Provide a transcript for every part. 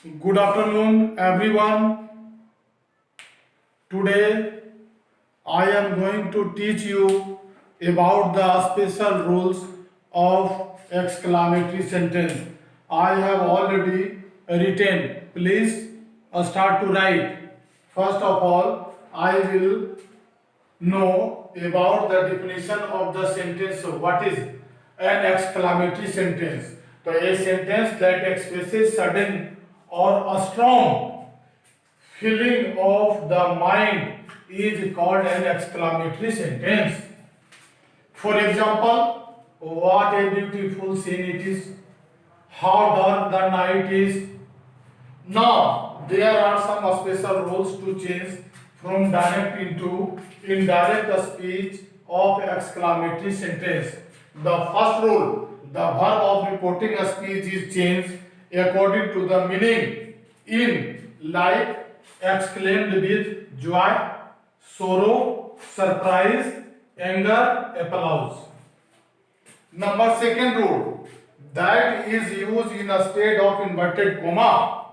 Good afternoon, everyone. Today I am going to teach you about the special rules of exclamatory sentence. I have already written. Please start to write. First of all, I will know about the definition of the sentence. So what is an exclamatory sentence? So a sentence that expresses sudden or a strong feeling of the mind is called an exclamatory sentence. For example, what a beautiful scene it is, how dark the night is. Now, there are some special rules to change from direct into indirect speech of exclamatory sentence. The first rule, the verb of reporting a speech is changed according to the meaning in, like exclaimed with joy, sorrow, surprise, anger, applause. Number second rule, that is used in a state of inverted comma.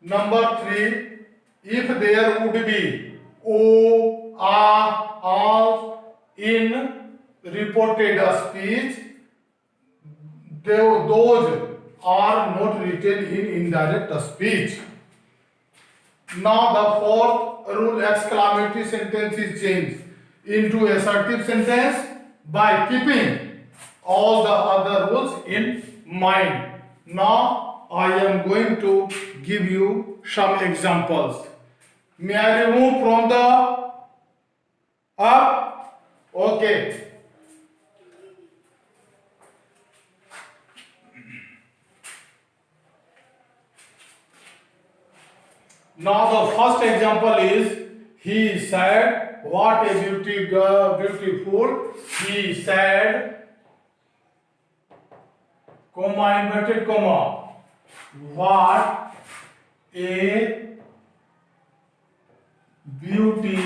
Number three, if there would be o, a in reported speech, those are not written in indirect speech. Now the fourth rule, exclamatory sentence is changed into assertive sentence by keeping all the other rules in mind. Now I am going to give you some examples. May I remove from the up? Okay. Now the first example is, he said, what a beautiful. He said, comma, inverted comma, what a beautiful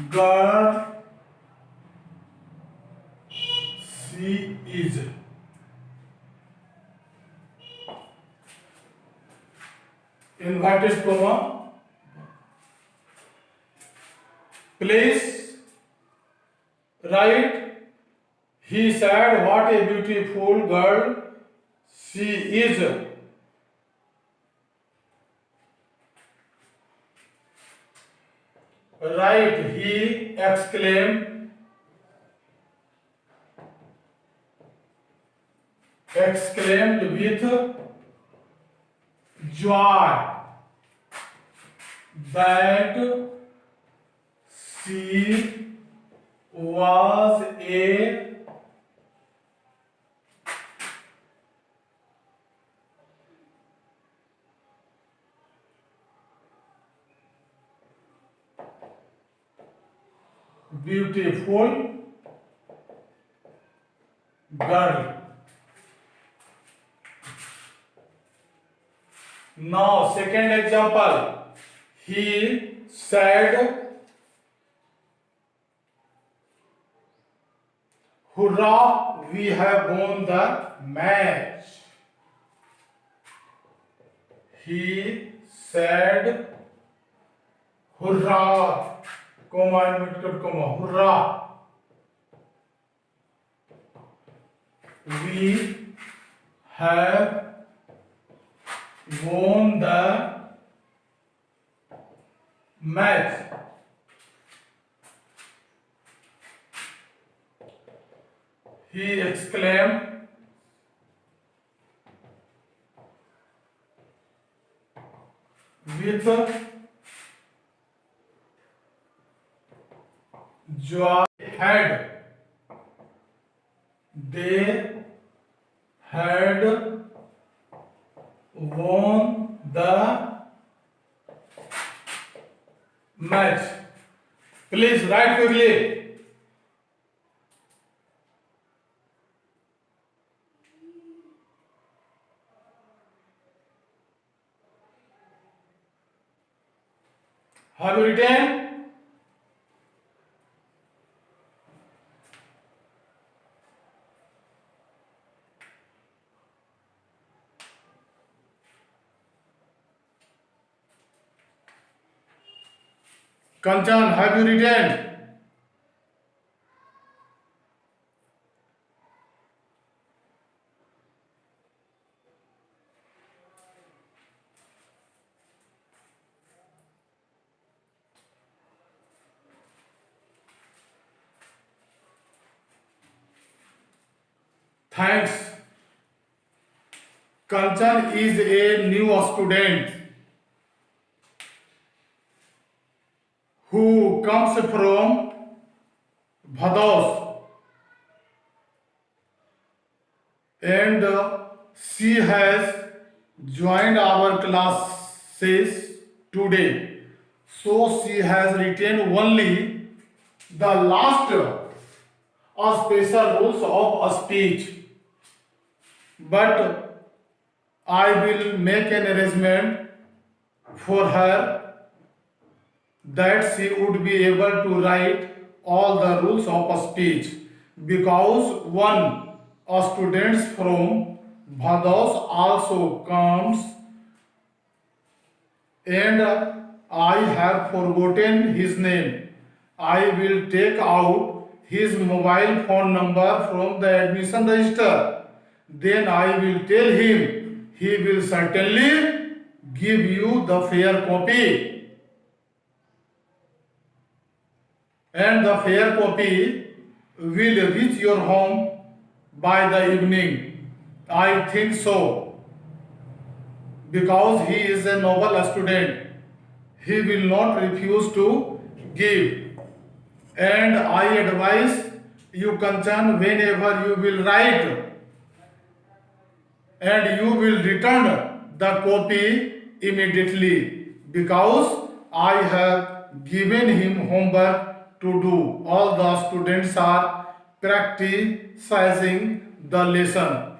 girl she is. Inverted comma. Please write, he said, what a beautiful girl she is. Right, he exclaimed with joy that she was a beautiful girl. Now, second example, he said, hurrah, we have won the match. He said, hurrah, comma, inverted comma, hurrah, we have won the match. He exclaimed with joy. They had won the match. Please write quickly. Have you written? Kanchan, have you written? Thanks. Kanchan is a new student who comes from Bhados, and she has joined our classes today. So she has written only the last special rules of speech. But I will make an arrangement for her that she would be able to write all the rules of speech, because one student from Bhados also comes, and I have forgotten his name. I will take out his mobile phone number from the admission register. Then I will tell him. He will certainly give you the fair copy. And the fair copy will reach your home by the evening. I think so. Because he is a noble student, he will not refuse to give. And I advise you, Kanchan, whenever you will write, and you will return the copy immediately, because I have given him homework to do. All the students are practicing the lesson.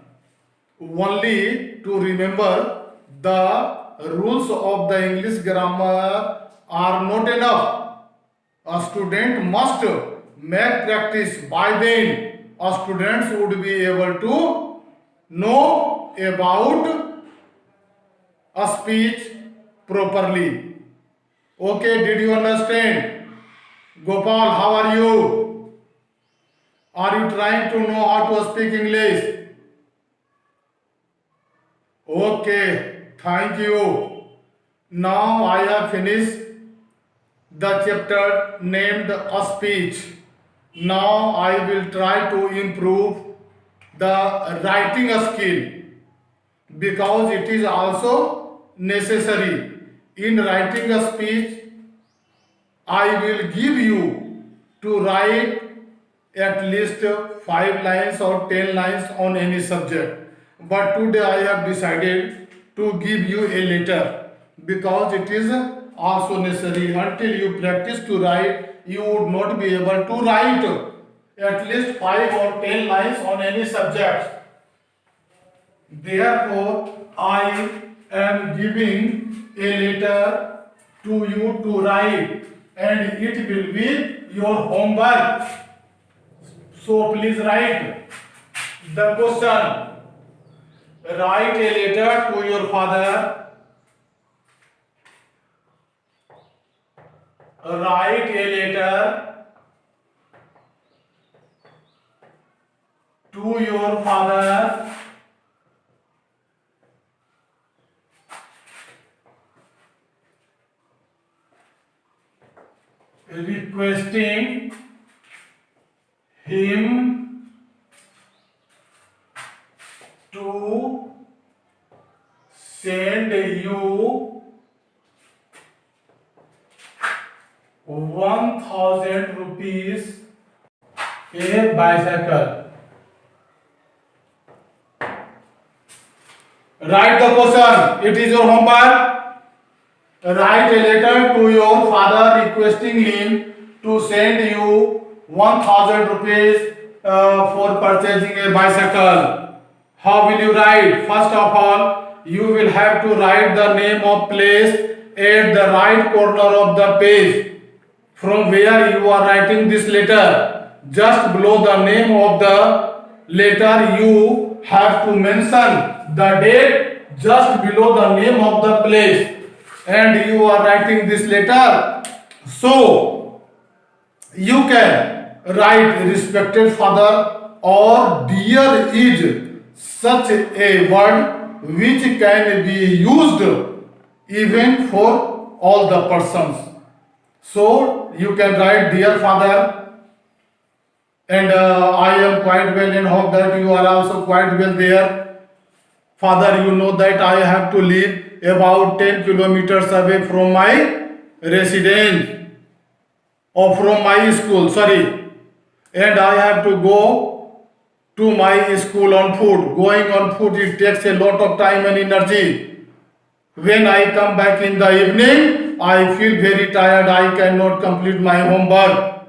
Only to remember the rules of the English grammar are not enough. A student must make practice. By then, a students would be able to know about a speech properly. Okay, did you understand? Gopal, how are you? Are you trying to know how to speak English? Okay, thank you. Now I have finished the chapter named a speech. Now I will try to improve the writing skill, because it is also necessary. In writing a speech, I will give you to write at least 5 lines or 10 lines on any subject. But today I have decided to give you a letter, because it is also necessary. Until you practice to write, you would not be able to write at least 5 or 10 lines on any subject. Therefore, I am giving a letter to you to write, and it will be your homework. So please write the question. Write a letter to your father. Write a letter to your father requesting him to send you 1000 rupees a bicycle. Write the question. It is your homework. Write a letter to your father requesting him to send you 1000 rupees for purchasing a bicycle. How will you write? First of all, you will have to write the name of place at the right corner of the page from where you are writing this letter. Just below the name of the letter, you have to mention the date just below the name of the place. And you are writing this letter So you can write respected father or dear is such a word which can be used even for all the persons. So you can write dear father, and I am quite well and hope that you are also quite well there. Father, you know that I have to live about 10 kilometers away from my residence or from my school, sorry, and I have to go to my school on foot. Going on foot, it takes a lot of time and energy. When I come back in the evening, I feel very tired. I cannot complete my homework.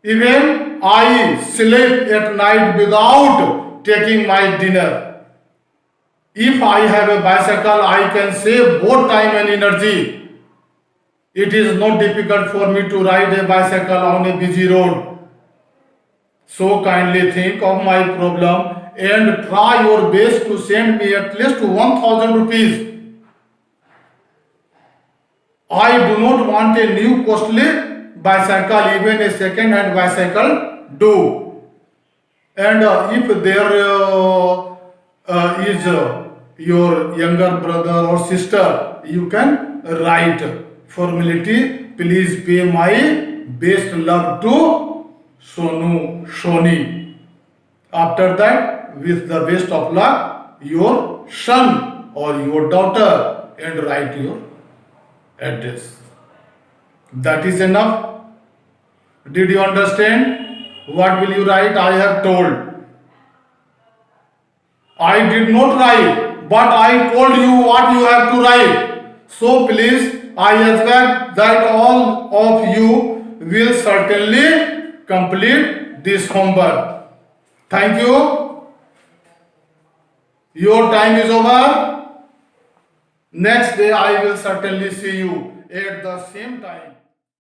Even I sleep at night without taking my dinner. If I have a bicycle, I can save both time and energy. It is not difficult for me to ride a bicycle on a busy road. So kindly think of my problem and try your best to send me at least 1000 rupees. I do not want a new costly bicycle, even a second hand bicycle do. And if there is your younger brother or sister, you can write formality. Please pay my best love to Sonu Shoni. After that, with the best of luck, your son or your daughter, and write your address. That is enough. Did you understand? What will you write? I have told. I did not write, but I told you what you have to write. So please, I expect that all of you will certainly complete this homework. Thank you. Your time is over. Next day I will certainly see you at the same time.